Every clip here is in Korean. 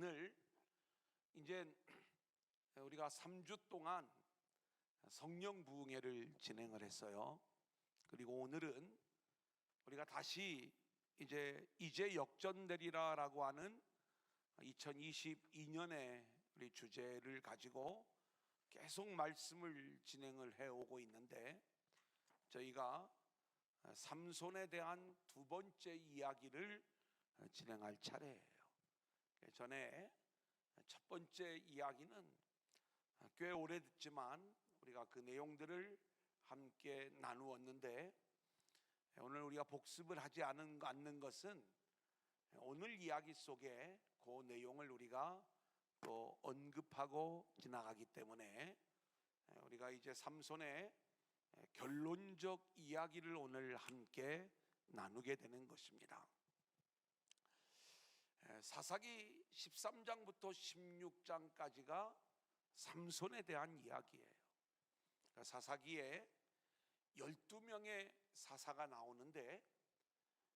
오늘 이제 우리가 3주 동안 성령 부흥회를 진행을 했어요. 그리고 오늘은 우리가 다시 이제 역전되리라라고 하는 2022년의 우리 주제를 가지고 계속 말씀을 진행을 해오고 있는데, 저희가 삼손에 대한 두 번째 이야기를 진행할 차례예요. 전에 첫 번째 이야기는 꽤 오래됐지만 우리가 그 내용들을 함께 나누었는데, 오늘 우리가 복습을 하지 않는 것은 오늘 이야기 속에 그 내용을 우리가 또 언급하고 지나가기 때문에 우리가 이제 삼손의 결론적 이야기를 오늘 함께 나누게 되는 것입니다. 사사기 13장부터 16장까지가 삼손에 대한 이야기예요. 사사기에 12명의 사사가 나오는데,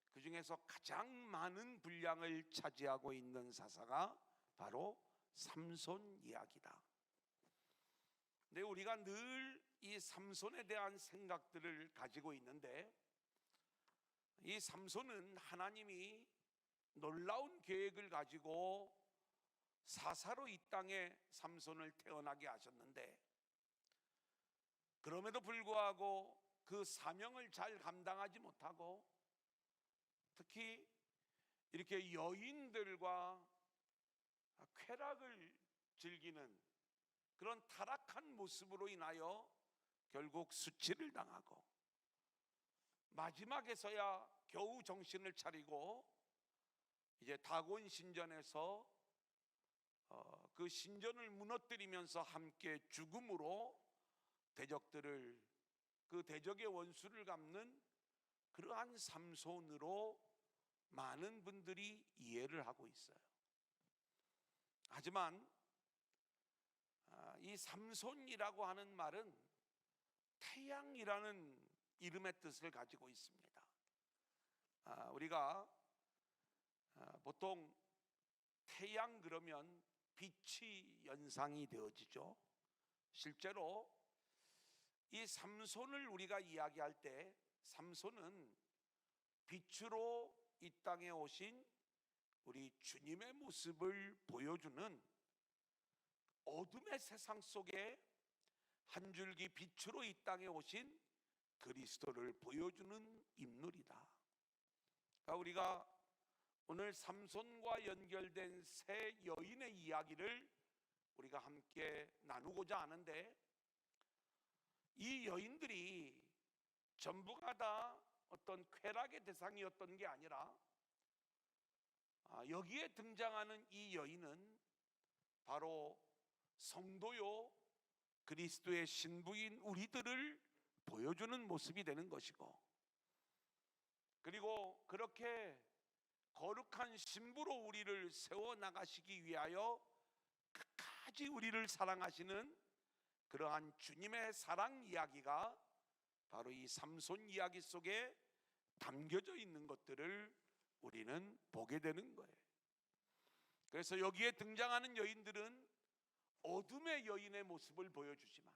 그 중에서 가장 많은 분량을 차지하고 있는 사사가 바로 삼손 이야기다. 근데 우리가 늘 이 삼손에 대한 생각들을 가지고 있는데, 이 삼손은 하나님이 놀라운 계획을 가지고 사사로 이 땅에 삼손을 태어나게 하셨는데, 그럼에도 불구하고 그 사명을 잘 감당하지 못하고, 특히 이렇게 여인들과 쾌락을 즐기는 그런 타락한 모습으로 인하여 결국 수치를 당하고, 마지막에서야 겨우 정신을 차리고 이제 다곤 신전에서 그 신전을 무너뜨리면서 함께 죽음으로 대적들을, 그 대적의 원수를 갚는 그러한 삼손으로 많은 분들이 이해를 하고 있어요. 하지만 이 삼손이라고 하는 말은 태양이라는 이름의 뜻을 가지고 있습니다. 우리가 보통 태양 그러면 빛이 연상이 되어지죠. 실제로 이 삼손을 우리가 이야기할 때, 삼손은 빛으로 이 땅에 오신 우리 주님의 모습을 보여주는, 어둠의 세상 속에 한 줄기 빛으로 이 땅에 오신 그리스도를 보여주는 인물이다. 그러니까 우리가 오늘 삼손과 연결된 세 여인의 이야기를 우리가 함께 나누고자 하는데, 이 여인들이 전부가 다 어떤 쾌락의 대상이었던 게 아니라, 여기에 등장하는 이 여인은 바로 성도요 그리스도의 신부인 우리들을 보여주는 모습이 되는 것이고, 그리고 그렇게 거룩한 신부로 우리를 세워나가시기 위하여 끝까지 우리를 사랑하시는 그러한 주님의 사랑 이야기가 바로 이 삼손 이야기 속에 담겨져 있는 것들을 우리는 보게 되는 거예요. 그래서 여기에 등장하는 여인들은 어둠의 여인의 모습을 보여주지만,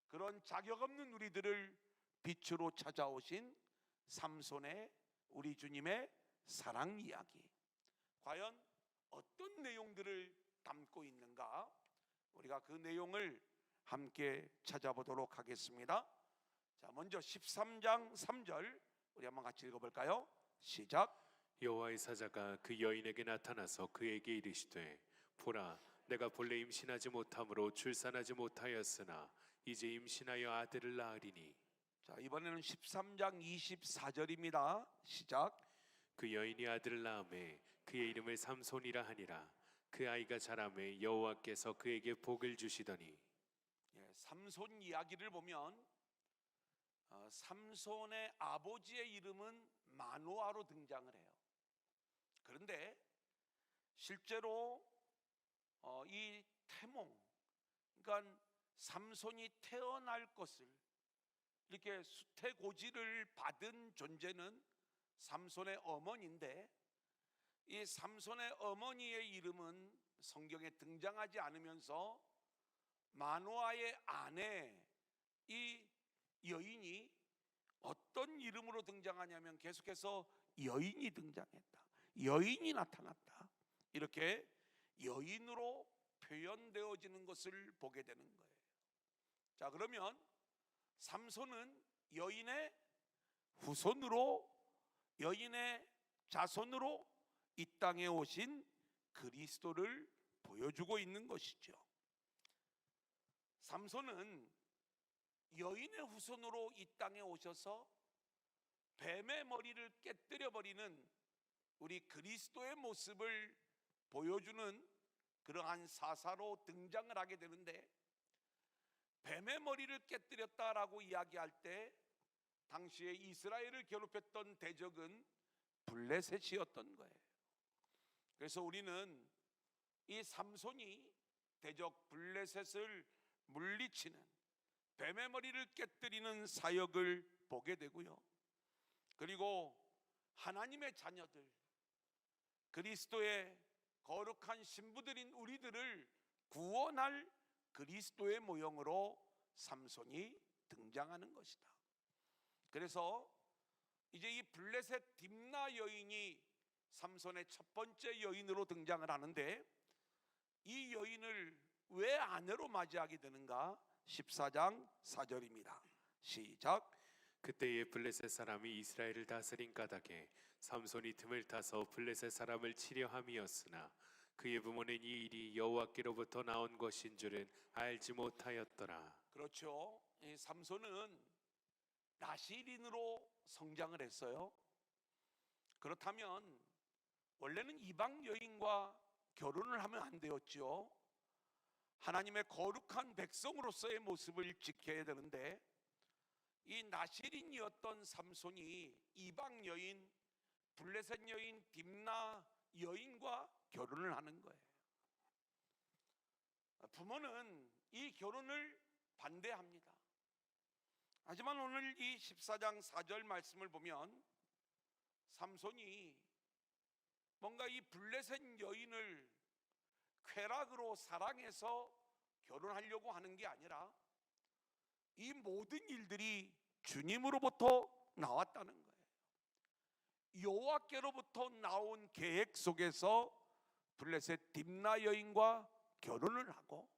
그런 자격 없는 우리들을 빛으로 찾아오신 삼손의, 우리 주님의 사랑 이야기, 과연 어떤 내용들을 담고 있는가, 우리가 그 내용을 함께 찾아보도록 하겠습니다. 자, 먼저 13장 3절 우리 한번 같이 읽어볼까요? 시작. 여호와의 사자가 그 여인에게 나타나서 그에게 이르시되, 보라, 내가 본래 임신하지 못함으로 출산하지 못하였으나 이제 임신하여 아들을 낳으리니. 자, 이번에는 13장 24절입니다. 시작. 그 여인이 아들을 낳음에 그의 이름을 삼손이라 하니라. 그 아이가 자라매 여호와께서 그에게 복을 주시더니. 삼손 이야기를 보면 삼손의 아버지의 이름은 마노아로 등장을 해요. 그런데 실제로 이 태몽, 그러니까 삼손이 태어날 것을 이렇게 수태고지를 받은 존재는 삼손의 어머니인데, 이 삼손의 어머니의 이름은 성경에 등장하지 않으면서 마노아의 아내 이 여인이 어떤 이름으로 등장하냐면 계속해서 여인이 등장했다, 여인이 나타났다, 이렇게 여인으로 표현되어지는 것을 보게 되는 거예요. 자, 그러면 삼손은 여인의 후손으로, 여인의 자손으로 이 땅에 오신 그리스도를 보여주고 있는 것이죠. 삼손은 여인의 후손으로 이 땅에 오셔서 뱀의 머리를 깨뜨려 버리는 우리 그리스도의 모습을 보여주는 그러한 사사로 등장을 하게 되는데, 뱀의 머리를 깨뜨렸다라고 이야기할 때 당시에 이스라엘을 괴롭혔던 대적은 블레셋이었던 거예요. 그래서 우리는 이 삼손이 대적 블레셋을 물리치는, 뱀의 머리를 깨뜨리는 사역을 보게 되고요. 그리고 하나님의 자녀들, 그리스도의 거룩한 신부들인 우리들을 구원할 그리스도의 모형으로 삼손이 등장하는 것이다. 그래서 이제 이 블레셋 딥나 여인이 삼손의 첫 번째 여인으로 등장을 하는데, 이 여인을 왜 아내로 맞이하게 되는가? 14장 4절입니다. 시작. 그때에 블레셋 사람이 이스라엘을 다스린 까닭에 삼손이 틈을 타서 블레셋 사람을 치려 함이었으나 그의 부모는 이 일이 여호와께로부터 나온 것인 줄은 알지 못하였더라. 그렇죠. 이 삼손은 나시린으로 성장을 했어요. 그렇다면 원래는 이방 여인과 결혼을 하면 안 되었죠. 하나님의 거룩한 백성으로서의 모습을 지켜야 되는데, 이 나시린이었던 삼손이 이방 여인, 블레셋 여인 딥나 여인과 결혼을 하는 거예요. 부모는 이 결혼을 반대합니다. 하지만 오늘 이 14장 4절 말씀을 보면 삼손이 뭔가 이 블레셋 여인을 쾌락으로 사랑해서 결혼하려고 하는 게 아니라 이 모든 일들이 주님으로부터 나왔다는 거예요. 여호와께로부터 나온 계획 속에서 블레셋 딥나 여인과 결혼을 하고,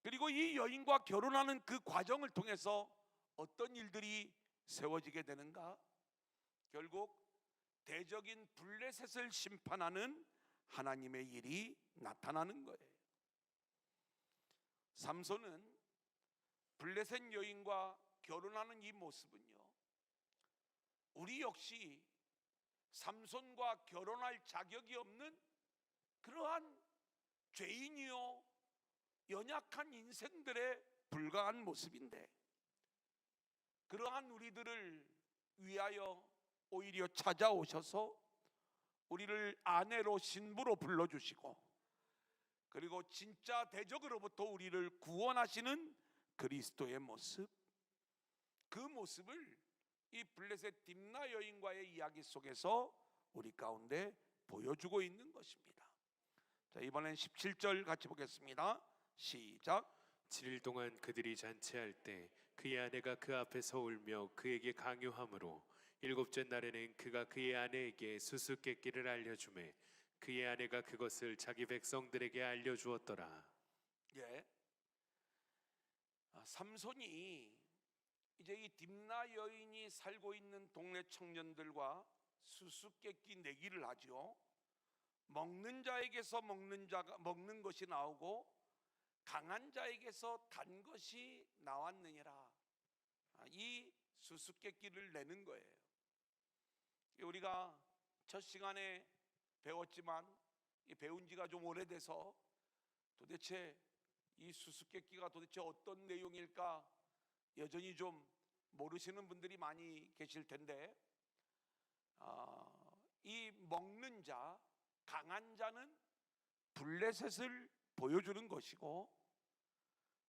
그리고 이 여인과 결혼하는 그 과정을 통해서 어떤 일들이 세워지게 되는가? 결국 대적인 블레셋을 심판하는 하나님의 일이 나타나는 거예요. 삼손은 블레셋 여인과 결혼하는 이 모습은요, 우리 역시 삼손과 결혼할 자격이 없는 그러한 죄인이요 연약한 인생들에 불과한 모습인데, 그러한 우리들을 위하여 오히려 찾아오셔서 우리를 아내로, 신부로 불러주시고, 그리고 진짜 대적으로부터 우리를 구원하시는 그리스도의 모습, 그 모습을 이 블레셋 딥나 여인과의 이야기 속에서 우리 가운데 보여주고 있는 것입니다. 자, 이번엔 17절 같이 보겠습니다. 시작. 7일 동안 그들이 잔치할 때 그의 아내가 그 앞에서 울며 그에게 강요함으로 일곱째 날에는 그가 그의 아내에게 수수께끼를 알려주매 그의 아내가 그것을 자기 백성들에게 알려주었더라. 예, 삼손이 이제 이 딥나 여인이 살고 있는 동네 청년들과 수수께끼 내기를 하죠. 먹는 자에게서 먹는 것이 나오고 강한 자에게서 단 것이 나왔느니라, 이 수수께끼를 내는 거예요. 우리가 첫 시간에 배웠지만 배운 지가 좀 오래돼서 도대체 이 수수께끼가 도대체 어떤 내용일까 여전히 좀 모르시는 분들이 많이 계실 텐데, 이 먹는 자, 강한 자는 블레셋을 보여주는 것이고,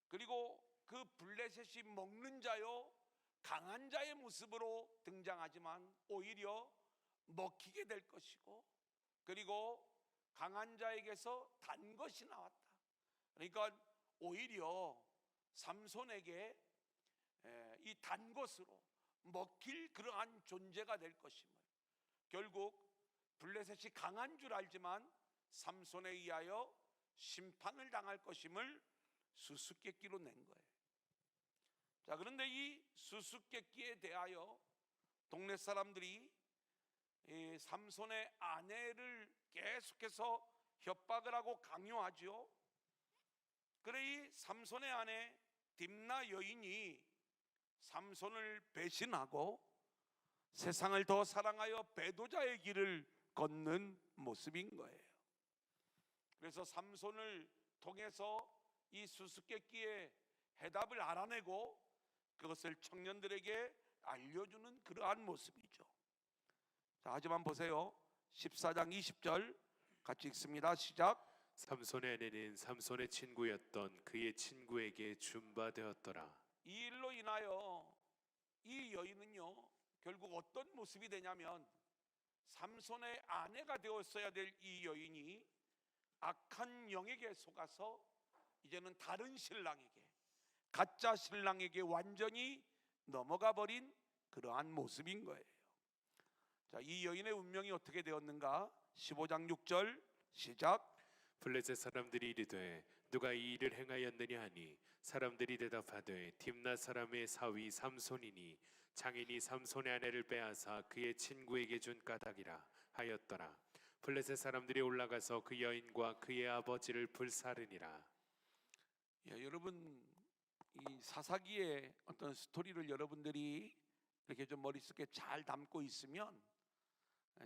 그리고 그 블레셋이 먹는 자요 강한 자의 모습으로 등장하지만 오히려 먹히게 될 것이고, 그리고 강한 자에게서 단 것이 나왔다. 그러니까 오히려 삼손에게 이 단 것으로 먹힐 그러한 존재가 될 것임을, 결국 블레셋이 강한 줄 알지만 삼손에 의하여 심판을 당할 것임을 수수께끼로 낸 거예요. 자, 그런데 이 수수께끼에 대하여 동네 사람들이 이 삼손의 아내를 계속해서 협박을 하고 강요하죠. 그래 이 삼손의 아내 딥나 여인이 삼손을 배신하고 세상을 더 사랑하여 배도자의 길을 걷는 모습인 거예요. 그래서 삼손을 통해서 이 수수께끼의 해답을 알아내고 그것을 청년들에게 알려주는 그러한 모습이죠. 자, 하지만 보세요. 14장 20절 같이 읽습니다. 시작. 삼손의 아내는 삼손의 친구였던 그의 친구에게 준 바 되었더라. 이 일로 인하여 이 여인은요, 결국 어떤 모습이 되냐면 삼손의 아내가 되었어야 될 이 여인이 악한 영에게 속아서 이제는 다른 신랑에게, 가짜 신랑에게 완전히 넘어가 버린 그러한 모습인 거예요. 자, 이 여인의 운명이 어떻게 되었는가? 15장 6절 시작. 블레셋 사람들이 이르되 누가 이 일을 행하였느냐 하니 사람들이 대답하되 딥나 사람의 사위 삼손이니 장인이 삼손의 아내를 빼앗아 그의 친구에게 준 까닭이라 하였더라. 블레셋 사람들이 올라가서 그 여인과 그의 아버지를 불사르니라. 여러분, 이 사사기의 어떤 스토리를 여러분들이 이렇게 좀 머릿속에 잘 담고 있으면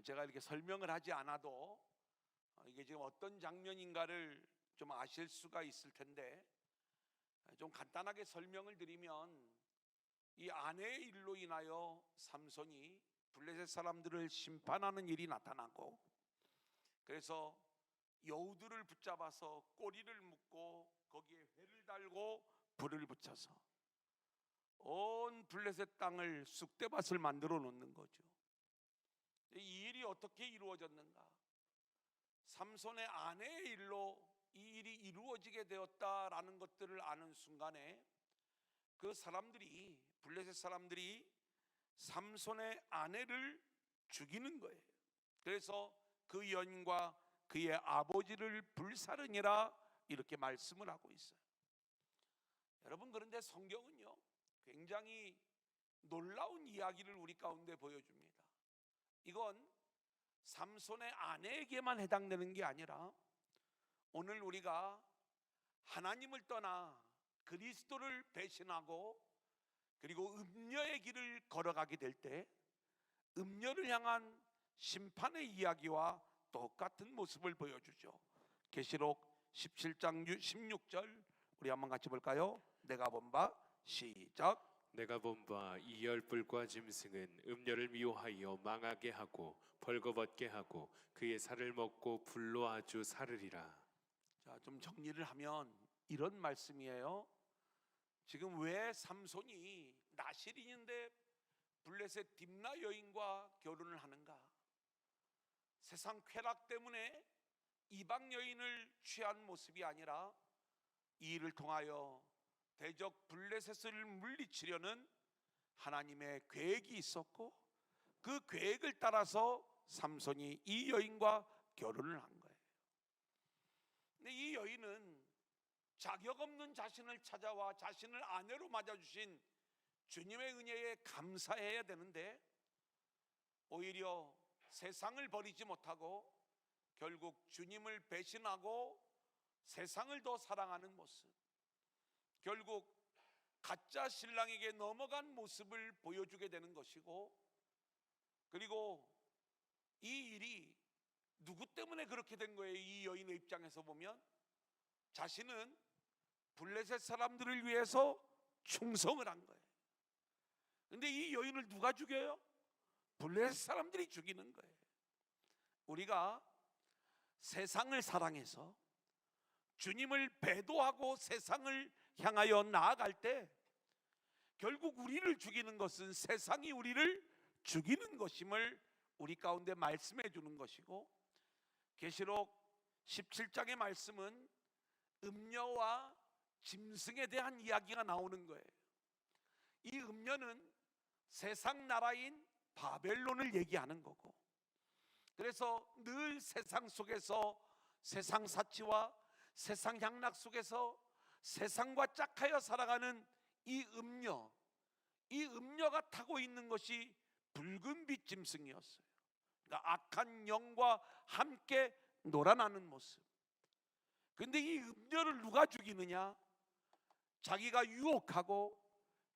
제가 이렇게 설명을 하지 않아도 이게 지금 어떤 장면인가를 좀 아실 수가 있을 텐데, 좀 간단하게 설명을 드리면 이 아내의 일로 인하여 삼손이 블레셋 사람들을 심판하는 일이 나타나고, 그래서 여우들을 붙잡아서 꼬리를 묶고 거기에 회를 달고 불을 붙여서 온 블레셋 땅을 쑥대밭을 만들어 놓는 거죠. 이 일이 어떻게 이루어졌는가? 삼손의 아내의 일로 이 일이 이루어지게 되었다라는 것들을 아는 순간에 그 사람들이, 블레셋 사람들이 삼손의 아내를 죽이는 거예요. 그래서 그 여인과 그의 아버지를 불사르니라 이렇게 말씀을 하고 있어요. 여러분, 그런데 성경은요, 굉장히 놀라운 이야기를 우리 가운데 보여줍니다. 이건 삼손의 아내에게만 해당되는 게 아니라 오늘 우리가 하나님을 떠나 그리스도를 배신하고 그리고 음녀의 길을 걸어가게 될 때 음녀를 향한 심판의 이야기와 똑같은 모습을 보여주죠. 계시록 17장 16절 우리 한번 같이 볼까요? 내가 본 바 시작. 내가 본 바 이 열불과 짐승은 음녀를 미워하여 망하게 하고 벌거벗게 하고 그의 살을 먹고 불로 아주 사르리라. 자, 좀 정리를 하면 이런 말씀이에요. 지금 왜 삼손이 나실인인데 블레셋 딥나 여인과 결혼을 하는가? 세상 쾌락 때문에 이방 여인을 취한 모습이 아니라 이 일을 통하여 대적 블레셋을 물리치려는 하나님의 계획이 있었고 그 계획을 따라서 삼손이 이 여인과 결혼을 한 거예요. 근데 이 여인은 자격 없는 자신을 찾아와 자신을 아내로 맞아주신 주님의 은혜에 감사해야 되는데 오히려 세상을 버리지 못하고 결국 주님을 배신하고 세상을 더 사랑하는 모습, 결국 가짜 신랑에게 넘어간 모습을 보여주게 되는 것이고, 그리고 이 일이 누구 때문에 그렇게 된 거예요? 이 여인의 입장에서 보면 자신은 블레셋 사람들을 위해서 충성을 한 거예요. 근데 이 여인을 누가 죽여요? 블레셋 사람들이 죽이는 거예요. 우리가 세상을 사랑해서 주님을 배도하고 세상을 향하여 나아갈 때 결국 우리를 죽이는 것은 세상이 우리를 죽이는 것임을 우리 가운데 말씀해 주는 것이고, 계시록 17장의 말씀은 음녀와 짐승에 대한 이야기가 나오는 거예요. 이 음녀는 세상 나라인 바벨론을 얘기하는 거고, 그래서 늘 세상 속에서 세상 사치와 세상 향락 속에서 세상과 짝하여 살아가는 이 음녀가 타고 있는 것이 붉은 빛 짐승이었어요. 그러니까 악한 영과 함께 놀아나는 모습. 근데 이 음녀를 누가 죽이느냐? 자기가 유혹하고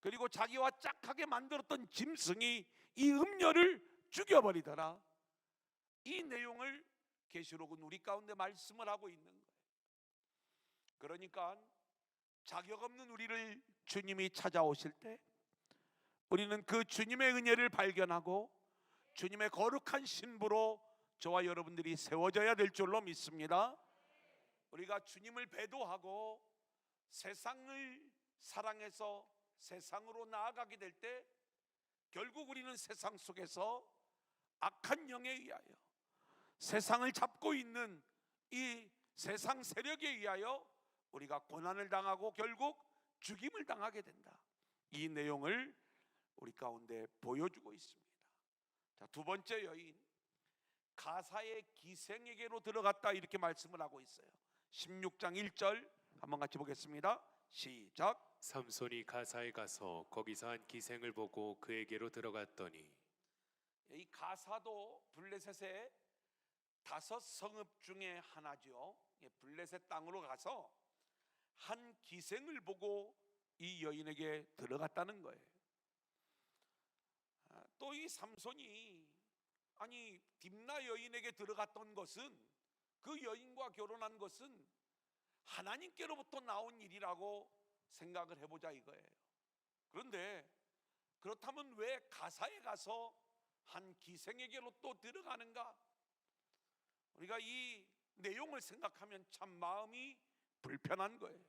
그리고 자기와 짝하게 만들었던 짐승이 이 음녀를 죽여버리더라. 이 내용을 계시록은 우리 가운데 말씀을 하고 있는 거예요. 그러니까 자격 없는 우리를 주님이 찾아오실 때 우리는 그 주님의 은혜를 발견하고 주님의 거룩한 신부로 저와 여러분들이 세워져야 될 줄로 믿습니다. 우리가 주님을 배도하고 세상을 사랑해서 세상으로 나아가게 될 때 결국 우리는 세상 속에서 악한 영에 의하여 세상을 잡고 있는 이 세상 세력에 의하여 우리가 고난을 당하고 결국 죽임을 당하게 된다. 이 내용을 우리 가운데 보여주고 있습니다. 자, 두 번째 여인, 가사의 기생에게로 들어갔다, 이렇게 말씀을 하고 있어요. 16장 1절 한번 같이 보겠습니다. 시작. 삼손이 가사에 가서 거기서 한 기생을 보고 그에게로 들어갔더니. 이 가사도 블레셋의 5성읍 중에 하나죠. 블레셋 땅으로 가서 한 기생을 보고 이 여인에게 들어갔다는 거예요. 또 이 삼손이 딥나 여인에게 들어갔던 것은, 그 여인과 결혼한 것은 하나님께로부터 나온 일이라고 생각을 해보자 이거예요. 그런데 그렇다면 왜 가사에 가서 한 기생에게로 또 들어가는가? 우리가 이 내용을 생각하면 참 마음이 불편한 거예요.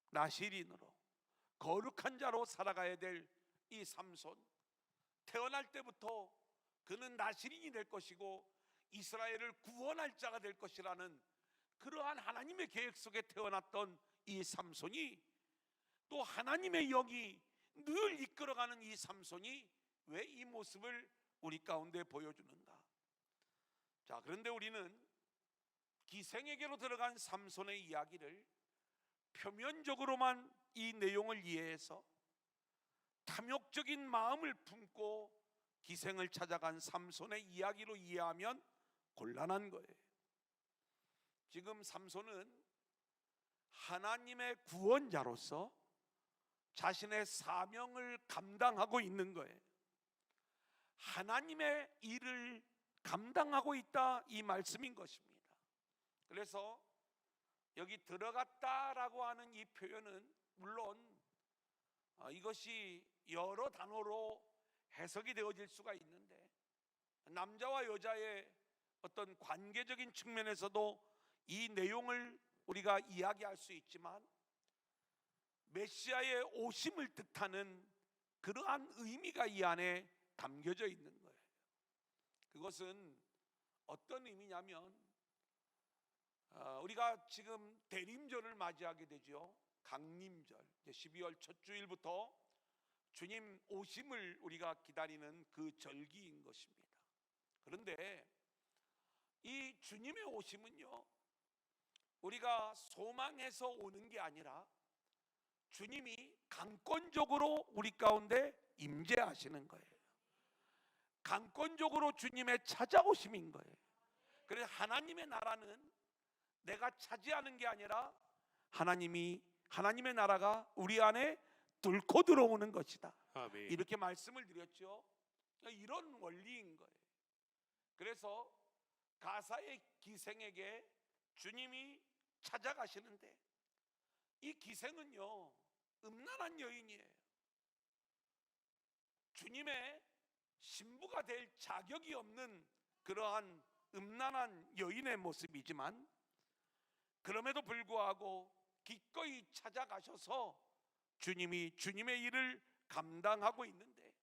나실인으로 거룩한 자로 살아가야 될 이 삼손, 태어날 때부터 그는 나실인이 될 것이고 이스라엘을 구원할 자가 될 것이라는 그러한 하나님의 계획 속에 태어났던 이 삼손이, 또 하나님의 영이 늘 이끌어가는 이 삼손이 왜 이 모습을 우리 가운데 보여주는가? 자, 그런데 우리는 기생에게로 들어간 삼손의 이야기를 표면적으로만 이 내용을 이해해서 탐욕적인 마음을 품고 기생을 찾아간 삼손의 이야기로 이해하면 곤란한 거예요. 지금 삼손은 하나님의 구원자로서 자신의 사명을 감당하고 있는 거예요. 하나님의 일을 감당하고 있다, 이 말씀인 것입니다. 그래서 여기 들어갔다라고 하는 이 표현은 물론 이것이 여러 단어로 해석이 되어질 수가 있는데, 남자와 여자의 어떤 관계적인 측면에서도 이 내용을 우리가 이야기할 수 있지만 메시아의 오심을 뜻하는 그러한 의미가 이 안에 담겨져 있는 거예요. 그것은 어떤 의미냐면 우리가 지금 대림절을 맞이하게 되죠. 강림절, 12월 첫 주일부터 주님 오심을 우리가 기다리는 그 절기인 것입니다. 그런데 이 주님의 오심은요, 우리가 소망해서 오는 게 아니라 주님이 강권적으로 우리 가운데 임재하시는 거예요. 강권적으로 주님의 찾아오심인 거예요. 그래서 하나님의 나라는 내가 차지하는 게 아니라 하나님의 나라가 우리 안에 뚫고 들어오는 것이다. 아멘. 이렇게 말씀을 드렸죠. 이런 원리인 거예요. 그래서 가사의 기생에게 주님이 찾아가시는데, 이 기생은요, 음란한 여인이에요. 주님의 신부가 될 자격이 없는 그러한 음란한 여인의 모습이지만, 그럼에도 불구하고 기꺼이 찾아가셔서 주님이 주님의 일을 감당하고 있는데,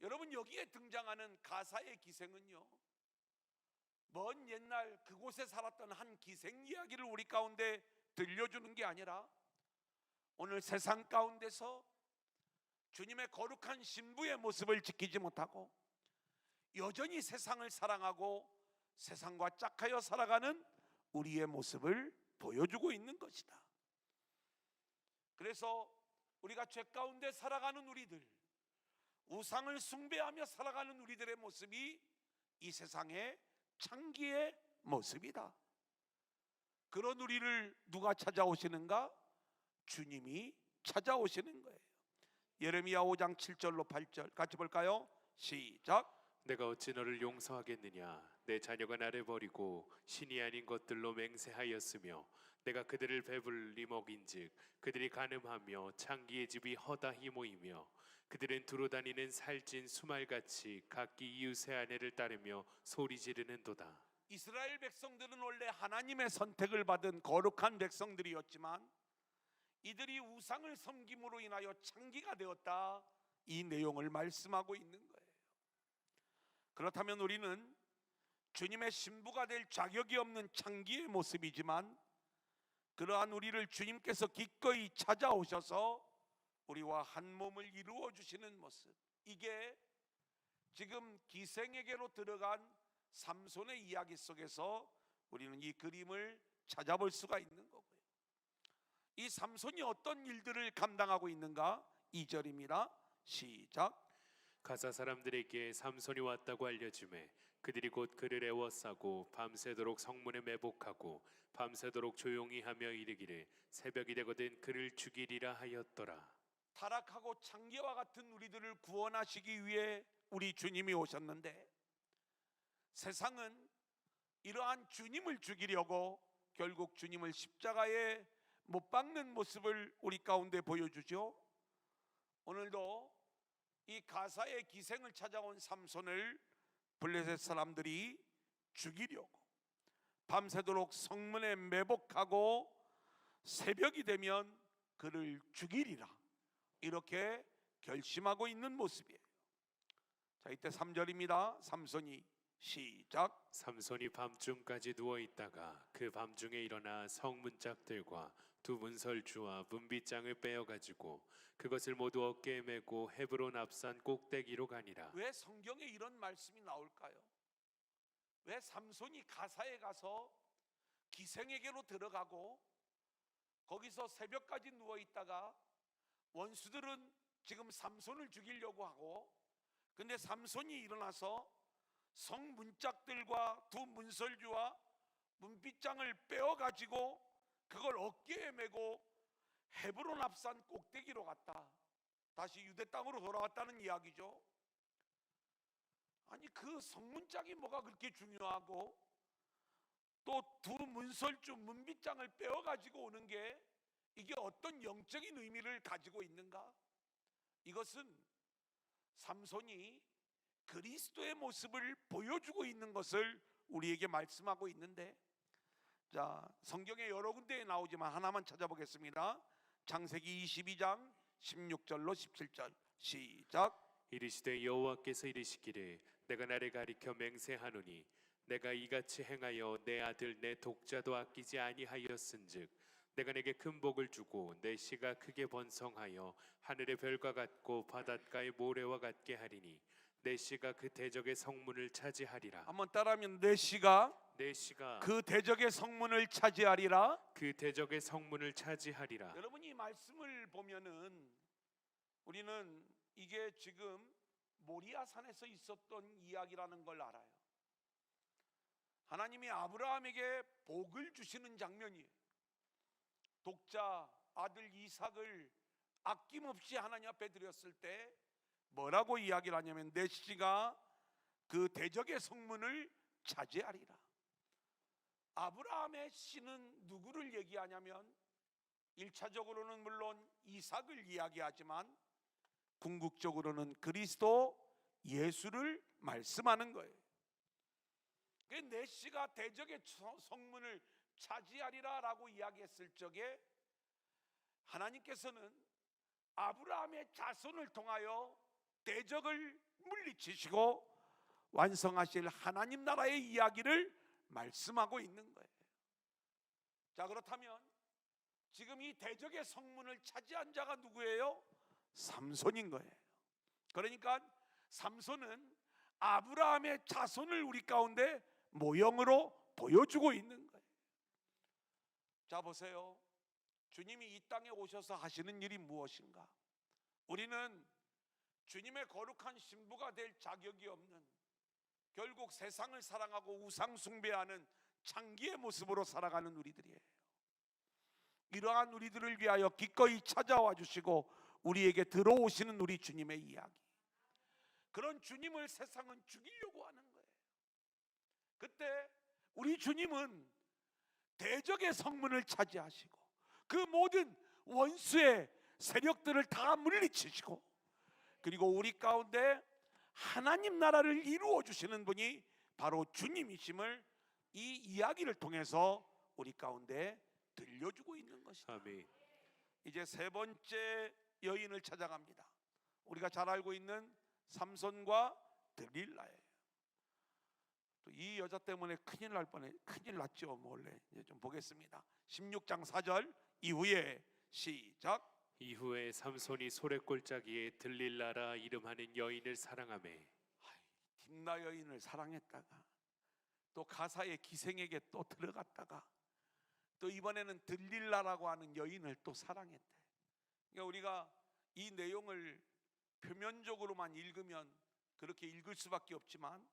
여러분 여기에 등장하는 가사의 기생은요, 먼 옛날 그곳에 살았던 한 기생 이야기를 우리 가운데 들려주는 게 아니라 오늘 세상 가운데서 주님의 거룩한 신부의 모습을 지키지 못하고 여전히 세상을 사랑하고 세상과 짝하여 살아가는 우리의 모습을 보여주고 있는 것이다. 그래서 우리가 죄 가운데 살아가는 우리들, 우상을 숭배하며 살아가는 우리들의 모습이 이 세상의 창기의 모습이다. 그런 우리를 누가 찾아오시는가? 주님이 찾아오시는 거예요. 예레미야 5장 7절로 8절 같이 볼까요? 시작. 내가 어찌 너를 용서하겠느냐? 내 자녀가 나를 버리고 신이 아닌 것들로 맹세하였으며 내가 그들을 배불리 먹인즉 그들이 간음하며 창기의 집이 허다히 모이며 그들은 두루 다니는 살찐 수말같이 각기 이웃의 아내를 따르며 소리 지르는도다. 이스라엘 백성들은 원래 하나님의 선택을 받은 거룩한 백성들이었지만 이들이 우상을 섬김으로 인하여 창기가 되었다. 이 내용을 말씀하고 있는 거예요. 그렇다면 우리는 주님의 신부가 될 자격이 없는 창기의 모습이지만 그러한 우리를 주님께서 기꺼이 찾아오셔서 우리와 한 몸을 이루어 주시는 모습, 이게 지금 기생에게로 들어간 삼손의 이야기 속에서 우리는 이 그림을 찾아볼 수가 있는 거고요. 이 삼손이 어떤 일들을 감당하고 있는가? 2절입니다. 시작. 가사 사람들에게 삼손이 왔다고 알려주매 그들이 곧 그를 애워싸고 밤새도록 성문에 매복하고 밤새도록 조용히 하며 이르기를 새벽이 되거든 그를 죽이리라 하였더라. 타락하고 창기와 같은 우리들을 구원하시기 위해 우리 주님이 오셨는데 세상은 이러한 주님을 죽이려고 결국 주님을 십자가에 못 박는 모습을 우리 가운데 보여주죠. 오늘도 이 가사의 기생을 찾아온 삼손을 블레셋 사람들이 죽이려고 밤새도록 성문에 매복하고 새벽이 되면 그를 죽이리라 이렇게 결심하고 있는 모습이에요. 자, 이때 3절입니다. 삼손이 시작. 삼손이 밤중까지 누워 있다가 그 밤중에 일어나 성문짝들과 두 문설주와 문빗장을 빼어 가지고 그것을 모두 어깨에 메고 헤브론 앞산 꼭대기로 가니라. 왜 성경에 이런 말씀이 나올까요? 왜 삼손이 가사에 가서 기생에게로 들어가고 거기서 새벽까지 누워 있다가 원수들은 지금 삼손을 죽이려고 하고 근데 삼손이 일어나서 성 문짝들과 두 문설주와 문빗장을 빼어 가지고 그걸 어깨에 메고 헤브론 앞산 꼭대기로 갔다. 다시 유대 땅으로 돌아왔다는 이야기죠. 아니 그 성문짝이 뭐가 그렇게 중요하고 또 두 문설주 문빗장을 빼어 가지고 오는 게 이게 어떤 영적인 의미를 가지고 있는가? 이것은 삼손이 그리스도의 모습을 보여주고 있는 것을 우리에게 말씀하고 있는데, 자, 성경에 여러 군데에 나오지만 하나만 찾아보겠습니다. 창세기 22장 16절로 17절 시작. 이르시되 여호와께서 이르시기를 내가 나를 가리켜 맹세하노니 내가 이같이 행하여 내 아들 내 독자도 아끼지 아니하였은즉 내가 내게 큰 복을 주고 내 씨가 크게 번성하여 하늘의 별과 같고 바닷가의 모래와 같게 하리니 내 씨가 그 대적의 성문을 차지하리라. 한번 따라하면 내 씨가 내 씨가 그 대적의 성문을 차지하리라. 그 대적의 성문을 차지하리라. 여러분이 이 말씀을 보면은 우리는 이게 지금 모리아 산에서 있었던 이야기라는 걸 알아요. 하나님이 아브라함에게 복을 주시는 장면이에요. 독자 아들 이삭을 아낌없이 하나님 앞에 드렸을 때 뭐라고 이야기를 하냐면 내 씨가 그 대적의 성문을 차지하리라. 아브라함의 씨는 누구를 얘기하냐면 1차적으로는 물론 이삭을 이야기하지만 궁극적으로는 그리스도 예수를 말씀하는 거예요. 내 씨가 대적의 성문을 차지하리라 라고 이야기했을 적에 하나님께서는 아브라함의 자손을 통하여 대적을 물리치시고 완성하실 하나님 나라의 이야기를 말씀하고 있는 거예요. 자, 그렇다면 지금 이 대적의 성문을 차지한 자가 누구예요? 삼손인 거예요. 그러니까 삼손은 아브라함의 자손을 우리 가운데 모형으로 보여주고 있는 거예요. 자, 보세요. 주님이 이 땅에 오셔서 하시는 일이 무엇인가? 우리는 주님의 거룩한 신부가 될 자격이 없는, 결국 세상을 사랑하고 우상 숭배하는 창기의 모습으로 살아가는 우리들이에요. 이러한 우리들을 위하여 기꺼이 찾아와 주시고 우리에게 들어오시는 우리 주님의 이야기, 그런 주님을 세상은 죽이려고 하는 거예요. 그때 우리 주님은 대적의 성문을 차지하시고 그 모든 원수의 세력들을 다 물리치시고, 그리고 우리 가운데 하나님 나라를 이루어 주시는 분이 바로 주님이심을 이 이야기를 통해서 우리 가운데 들려주고 있는 것이다. 아멘. 이제 세 번째 여인을 찾아갑니다. 우리가 잘 알고 있는 삼손과 들릴라예요. 또 이 여자 때문에 큰일 날 뻔해. 큰일 났죠. 원래 이제 좀 보겠습니다. 16장 4절 이후에 시작. 이후에 삼손이 소래골짜기에 들릴라라 이름하는 여인을 사랑하매. 딥나 여인을 사랑했다가 또 가사의 기생에게 또 들어갔다가 또 이번에는 들릴라라고 하는 여인을 또 사랑했대. 그러니까 우리가 이 내용을 표면적으로만 읽으면 그렇게 읽을 수밖에 없지만,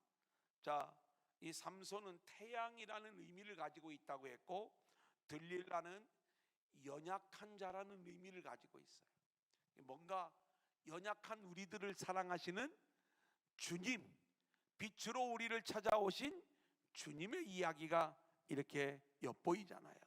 자, 이 삼손은 태양이라는 의미를 가지고 있다고 했고 들릴라는 연약한 자라는 의미를 가지고 있어요. 뭔가 연약한 우리들을 사랑하시는 주님, 빛으로 우리를 찾아오신 주님의 이야기가 이렇게 엿보이잖아요.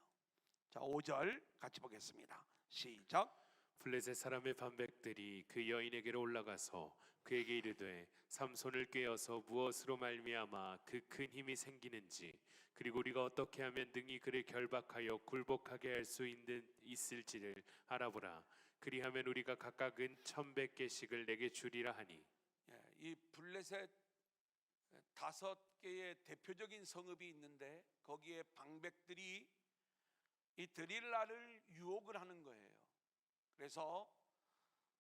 자, 5절 같이 보겠습니다. 시작. 블레셋 사람의 반백들이 그 여인에게로 올라가서 그에게 이르되 삼손을 꾀어서 무엇으로 말미암아 그 큰 힘이 생기는지, 그리고 우리가 어떻게 하면 능히 그를 결박하여 굴복하게 할 수 있을지를 알아보라. 그리하면 우리가 각각은 1,100개씩을 내게 주리라 하니. 이 블레셋 5개의 대표적인 성읍이 있는데 거기에 방백들이 이 드릴라를 유혹을 하는 거예요. 그래서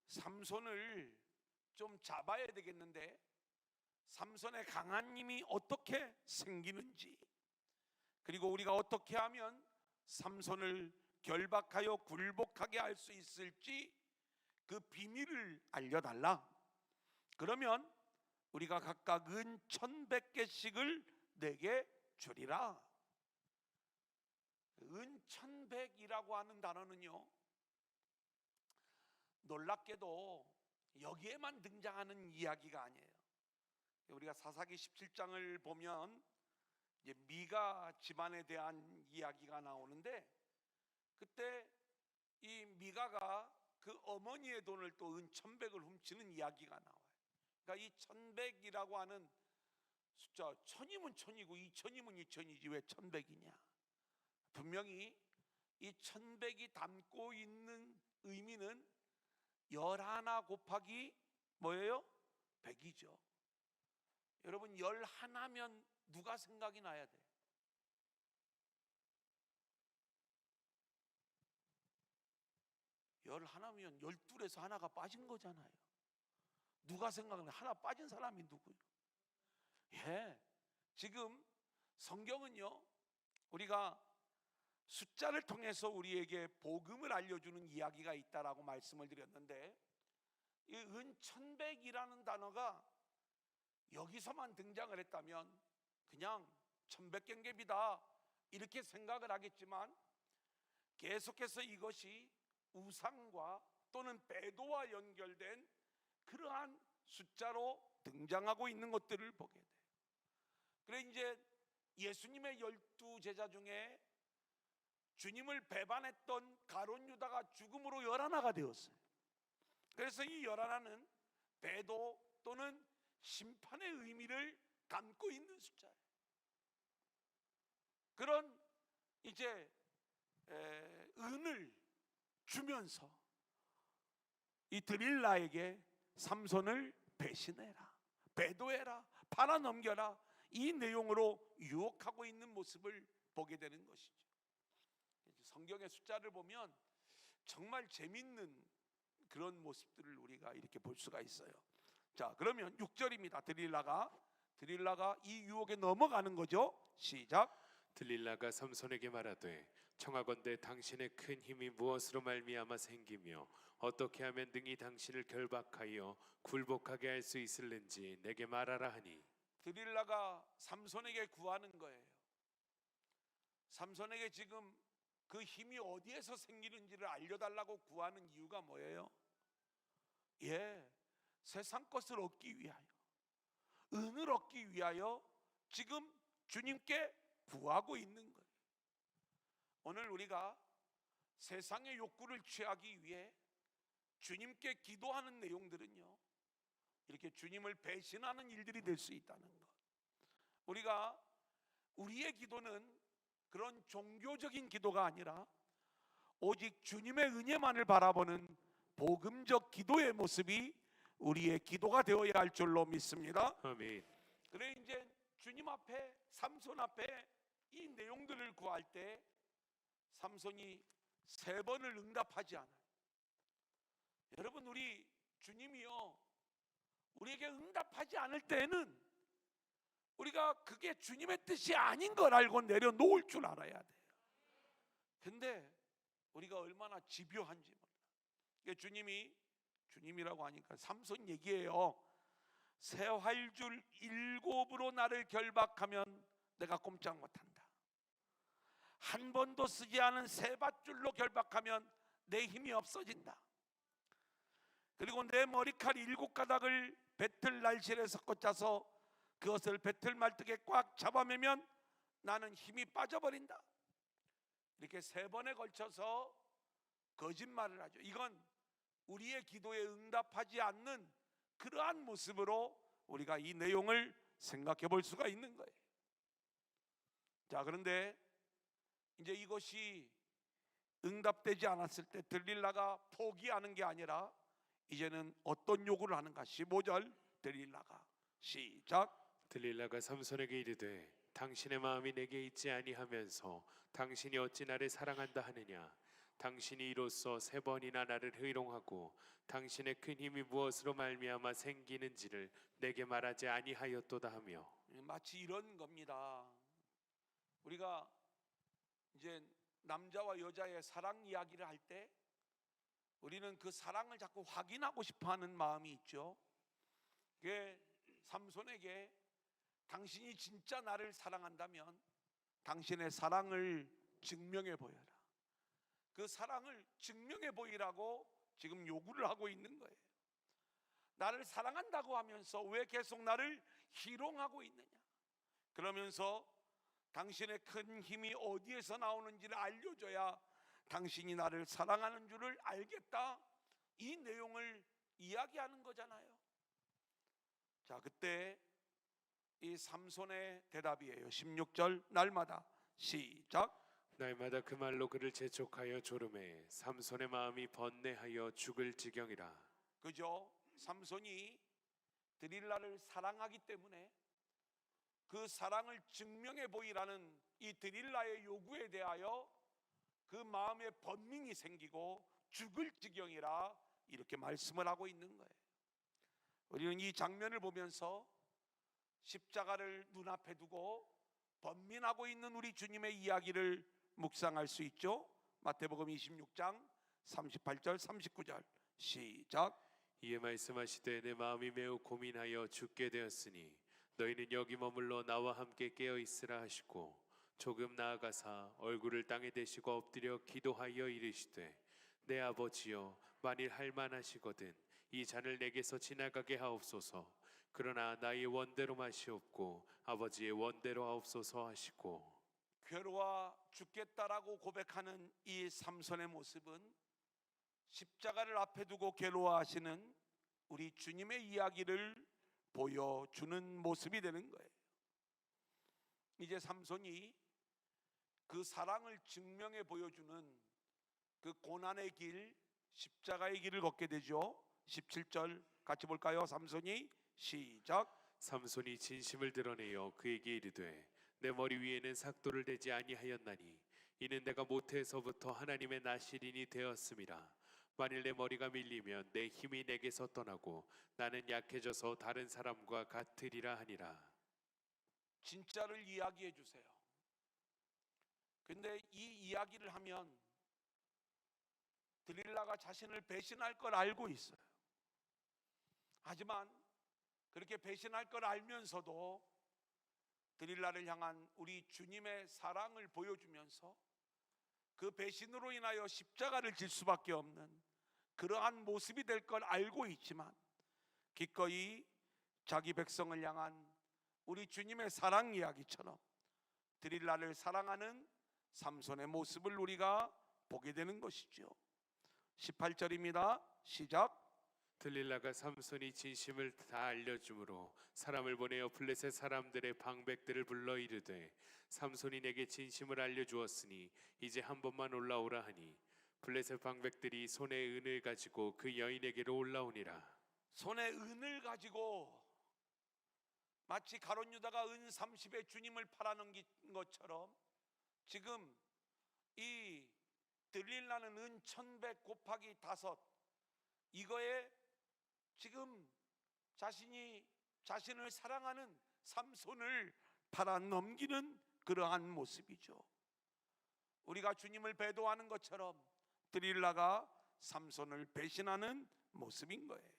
삼손을 좀 잡아야 되겠는데 삼손의 강한 힘이 어떻게 생기는지, 그리고 우리가 어떻게 하면 삼손을 결박하여 굴복하게 할 수 있을지 그 비밀을 알려달라. 그러면 우리가 각각 은 1,100개씩을 내게 주리라. 은 1,100이라고 하는 단어는요, 놀랍게도 여기에만 등장하는 이야기가 아니에요. 우리가 사사기 17장을 보면 이제 미가 집안에 대한 이야기가 나오는데, 그때 이 미가가 그 어머니의 돈을 또 은 1,100을 훔치는 이야기가 나와요. 그러니까 이 1,100이라고 하는 숫자, 1,000이면 1,000이고 2,000이면 2,000이지 왜 1,100이냐? 분명히 이 1,100이 담고 있는 의미는 11 곱하기 뭐예요? 100이죠. 여러분 11면 누가 생각이 나야 돼? 하나면 12에서 하나가 빠진 거잖아요. 누가 생각나? 하나 빠진 사람이 누구요? 지금 성경은요, 우리가 숫자를 통해서 우리에게 복음을 알려주는 이야기가 있다라고 말씀을 드렸는데, 이 은 1,100이라는 단어가 여기서만 등장을 했다면 그냥 1,100경geb이다 이렇게 생각을 하겠지만, 계속해서 이것이 우상과 또는 배도와 연결된 그러한 숫자로 등장하고 있는 것들을 보게 돼요. 그래 이제 예수님의 12제자 중에 주님을 배반했던 가룟 유다가 죽음으로 11가 되었어요. 그래서 이 11는 배도 또는 심판의 의미를 담고 있는 숫자예요. 그런 이제 은을 주면서 이 드릴라에게 삼손을 배신해라, 배도해라, 팔아넘겨라, 이 내용으로 유혹하고 있는 모습을 보게 되는 것이죠. 성경의 숫자를 보면 정말 재밌는 그런 모습들을 우리가 이렇게 볼 수가 있어요. 자, 그러면 6절입니다. 드릴라가 이 유혹에 넘어가는 거죠. 시작. 들릴라가 삼손에게 말하되 청하건대 당신의 큰 힘이 무엇으로 말미암아 생기며 어떻게 하면 능히 당신을 결박하여 굴복하게 할 수 있을는지 내게 말하라 하니. 드릴라가 삼손에게 구하는 거예요. 삼손에게 지금 그 힘이 어디에서 생기는지를 알려달라고 구하는 이유가 뭐예요? 세상 것을 얻기 위하여, 은을 얻기 위하여 지금 주님께 구하고 있는 거예요. 오늘 우리가 세상의 욕구를 취하기 위해 주님께 기도하는 내용들은요, 이렇게 주님을 배신하는 일들이 될 수 있다는 것. 우리의 기도는 그런 종교적인 기도가 아니라 오직 주님의 은혜만을 바라보는 복음적 기도의 모습이 우리의 기도가 되어야 할 줄로 믿습니다. 아멘. 그래 이제 주님 앞에, 삼손 앞에 이 내용들을 구할 때 삼손이 3번을 응답하지 않아요. 여러분, 우리 주님이요, 우리에게 응답하지 않을 때는 우리가 그게 주님의 뜻이 아닌 걸 알고 내려놓을 줄 알아야 돼요. 근데 우리가 얼마나 집요한지 몰라. 주님이라고 하니까 삼손 얘기해요. 새 활줄 7으로 나를 결박하면 내가 꼼짝 못한다. 한 번도 쓰지 않은 새 밧줄로 결박하면 내 힘이 없어진다. 그리고 내 머리칼 7가닥을 배틀 날실에서 꽂아서 그것을 배틀 말뚝에 꽉 잡아매면 나는 힘이 빠져버린다. 이렇게 3번에 걸쳐서 거짓말을 하죠. 이건 우리의 기도에 응답하지 않는 그러한 모습으로 우리가 이 내용을 생각해 볼 수가 있는 거예요. 자, 그런데 이제 이것이 응답되지 않았을 때 들릴라가 포기하는 게 아니라 이제는 어떤 요구를 하는가? 15절 들릴라가 시작. 들릴라가 삼손에게 이르되 당신의 마음이 내게 있지 아니하면서 당신이 어찌 나를 사랑한다 하느냐. 당신이 이로써 3번이나 나를 희롱하고 당신의 큰 힘이 무엇으로 말미암아 생기는지를 내게 말하지 아니하였도다 하며. 마치 이런 겁니다. 우리가 이제 남자와 여자의 사랑 이야기를 할 때 우리는 그 사랑을 자꾸 확인하고 싶어하는 마음이 있죠. 그게 삼손에게 당신이 진짜 나를 사랑한다면 당신의 사랑을 증명해 보여라. 그 사랑을 증명해 보이라고 지금 요구를 하고 있는 거예요. 나를 사랑한다고 하면서 왜 계속 나를 희롱하고 있느냐? 그러면서 당신의 큰 힘이 어디에서 나오는지를 알려줘야 당신이 나를 사랑하는 줄을 알겠다. 이 내용을 이야기하는 거잖아요. 자, 그때 이 삼손의 대답이에요. 16절 날마다 시작. 날마다 그 말로 그를 재촉하여 조름해 삼손의 마음이 번뇌하여 죽을 지경이라. 그죠? 삼손이 드릴라를 사랑하기 때문에 그 사랑을 증명해 보이라는 이 드릴라의 요구에 대하여 그 마음에 번민이 생기고 죽을 지경이라 이렇게 말씀을 하고 있는 거예요. 우리는 이 장면을 보면서 십자가를 눈앞에 두고 번민하고 있는 우리 주님의 이야기를 묵상할 수 있죠. 마태복음 26장 38절 39절 시작. 이에 말씀하시되 내 마음이 매우 고민하여 죽게 되었으니 너희는 여기 머물러 나와 함께 깨어 있으라 하시고 조금 나아가사 얼굴을 땅에 대시고 엎드려 기도하여 이르시되 내 아버지여 만일 할만하시거든 이 잔을 내게서 지나가게 하옵소서. 그러나 나의 원대로 마시옵고 아버지의 원대로 하옵소서 하시고. 괴로워 죽겠다라고 고백하는 이 삼손의 모습은 십자가를 앞에 두고 괴로워하시는 우리 주님의 이야기를 보여주는 모습이 되는 거예요. 이제 삼손이 그 사랑을 증명해 보여주는 그 고난의 길, 십자가의 길을 걷게 되죠. 17절 같이 볼까요? 삼손이 시작. 삼손이 진심을 드러내어 그에게 이르되 내 머리 위에는 삭도를 대지 아니하였나니 이는 내가 모태에서부터 하나님의 나실인이 되었음이라. 만일 내 머리가 밀리면 내 힘이 내게서 떠나고 나는 약해져서 다른 사람과 같으리라 하니라. 진짜를 이야기해 주세요. 근데 이 이야기를 하면 드릴라가 자신을 배신할 걸 알고 있어요. 하지만 그렇게 배신할 걸 알면서도 드릴라를 향한 우리 주님의 사랑을 보여주면서 그 배신으로 인하여 십자가를 질 수밖에 없는 그러한 모습이 될 걸 알고 있지만 기꺼이 자기 백성을 향한 우리 주님의 사랑 이야기처럼 드릴라를 사랑하는 삼손의 모습을 우리가 보게 되는 것이죠. 18절입니다. 시작. 들릴라가 삼손이 진심을 다 알려주므로 사람을 보내어 블레셋 사람들의 방백들을 불러 이르되 삼손이 내게 진심을 알려주었으니 이제 한 번만 올라오라 하니 블레셋 방백들이 손에 은을 가지고 그 여인에게로 올라오니라. 손에 은을 가지고 마치 가룟 유다가 은 30에 주님을 팔아넘긴 것처럼 지금 이 들릴라는 은 1100 곱하기 5 이거에 지금 자신을 사랑하는 삼손을 팔아넘기는 그러한 모습이죠. 우리가 주님을 배도하는 것처럼 드릴라가 삼손을 배신하는 모습인 거예요.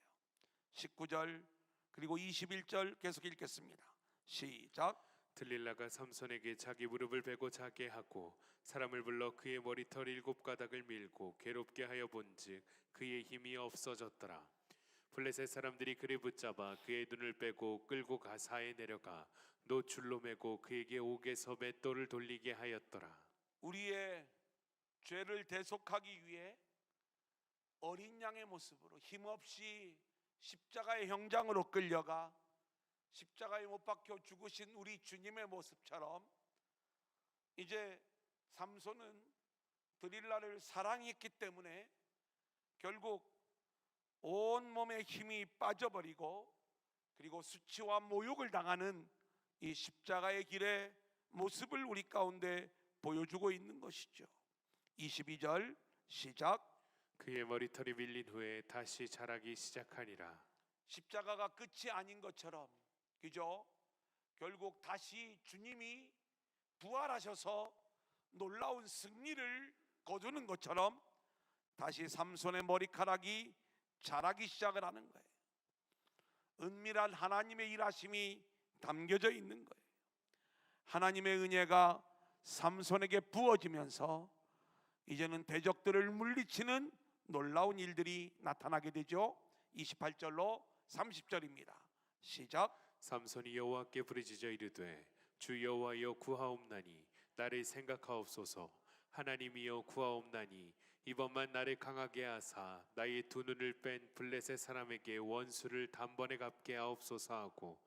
19절 그리고 21절 계속 읽겠습니다. 시작. 들릴라가 삼손에게 자기 무릎을 베고 자게 하고 사람을 불러 그의 머리털 7가닥을 밀고 괴롭게 하여 본즉 그의 힘이 없어졌더라. 블레셋 사람들이 그를 붙잡아 그의 눈을 빼고 끌고 가사에 내려가 노줄로 매고 그에게 옥에서 맷돌을 돌리게 하였더라. 우리의 죄를 대속하기 위해 어린 양의 모습으로 힘없이 십자가의 형장으로 끌려가 십자가에 못 박혀 죽으신 우리 주님의 모습처럼 이제 삼손은 드릴라를 사랑했기 때문에 결국 온몸의 힘이 빠져버리고 그리고 수치와 모욕을 당하는 이 십자가의 길의 모습을 우리 가운데 보여주고 있는 것이죠. 22절 시작. 그의 머리털이 밀린 후에 다시 자라기 시작하니라. 십자가가 끝이 아닌 것처럼 그죠? 결국 다시 주님이 부활하셔서 놀라운 승리를 거두는 것처럼 다시 삼손의 머리카락이 자라기 시작을 하는 거예요. 은밀한 하나님의 일하심이 담겨져 있는 거예요. 하나님의 은혜가 삼손에게 부어지면서 이제는 대적들을 물리치는 놀라운 일들이 나타나게 되죠. 28절로 30절입니다. 시작. 삼손이 여호와께 부르짖어 이르되 주 여호와여 구하옵나니 나를 생각하옵소서. 하나님이여 구하옵나니 이번만 나를 강하게 하사 나의 두 눈을 뺀 블레셋 사람에게 원수를 단번에 갚게 하옵소서 하고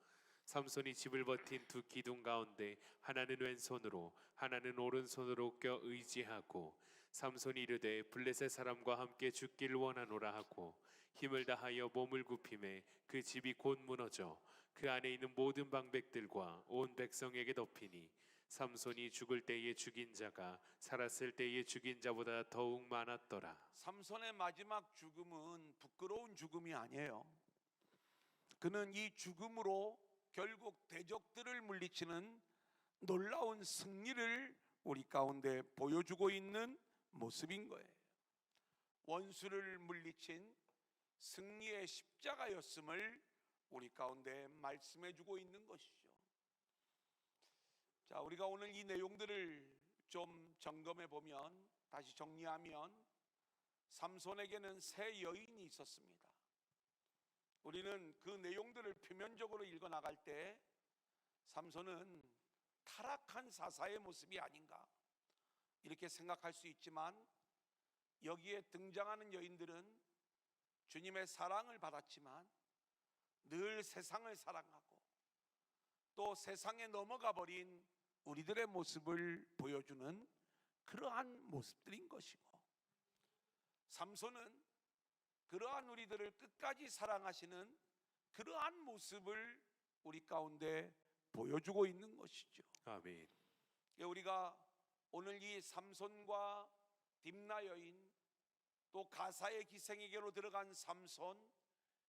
삼손이 집을 버틴 두 기둥 가운데 하나는 왼손으로 하나는 오른손으로 껴 의지하고 삼손이 이르되 블레셋 사람과 함께 죽기를 원하노라 하고 힘을 다하여 몸을 굽히매 그 집이 곧 무너져 그 안에 있는 모든 방백들과 온 백성에게 덮이니 삼손이 죽을 때에 죽인 자가 살았을 때에 죽인 자보다 더욱 많았더라. 삼손의 마지막 죽음은 부끄러운 죽음이 아니에요. 그는 이 죽음으로 결국 대적들을 물리치는 놀라운 승리를 우리 가운데 보여주고 있는 모습인 거예요. 원수를 물리친 승리의 십자가였음을 우리 가운데 말씀해 주고 있는 것이죠. 자, 우리가 오늘 이 내용들을 좀 점검해 보면, 다시 정리하면 삼손에게는 세 여인이 있었습니다. 우리는 그 내용들을 표면적으로 읽어 나갈 때 삼손은 타락한 사사의 모습이 아닌가 이렇게 생각할 수 있지만, 여기에 등장하는 여인들은 주님의 사랑을 받았지만 늘 세상을 사랑하고 또 세상에 넘어가 버린 우리들의 모습을 보여주는 그러한 모습들인 것이고, 삼손은 그러한 우리들을 끝까지 사랑하시는 그러한 모습을 우리 가운데 보여주고 있는 것이죠. 아멘. 우리가 오늘 이 삼손과 딥나 여인, 또 가사의 기생에게로 들어간 삼손,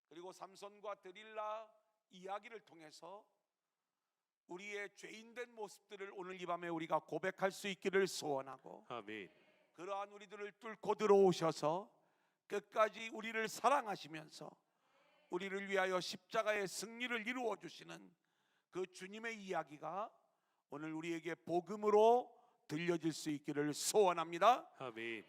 그리고 삼손과 드릴라 이야기를 통해서 우리의 죄인된 모습들을 오늘 이 밤에 우리가 고백할 수 있기를 소원하고, 아멘. 그러한 우리들을 뚫고 들어오셔서 끝까지 우리를 사랑하시면서 우리를 위하여 십자가의 승리를 이루어 주시는 그 주님의 이야기가 오늘 우리에게 복음으로 들려질 수 있기를 소원합니다. 아멘.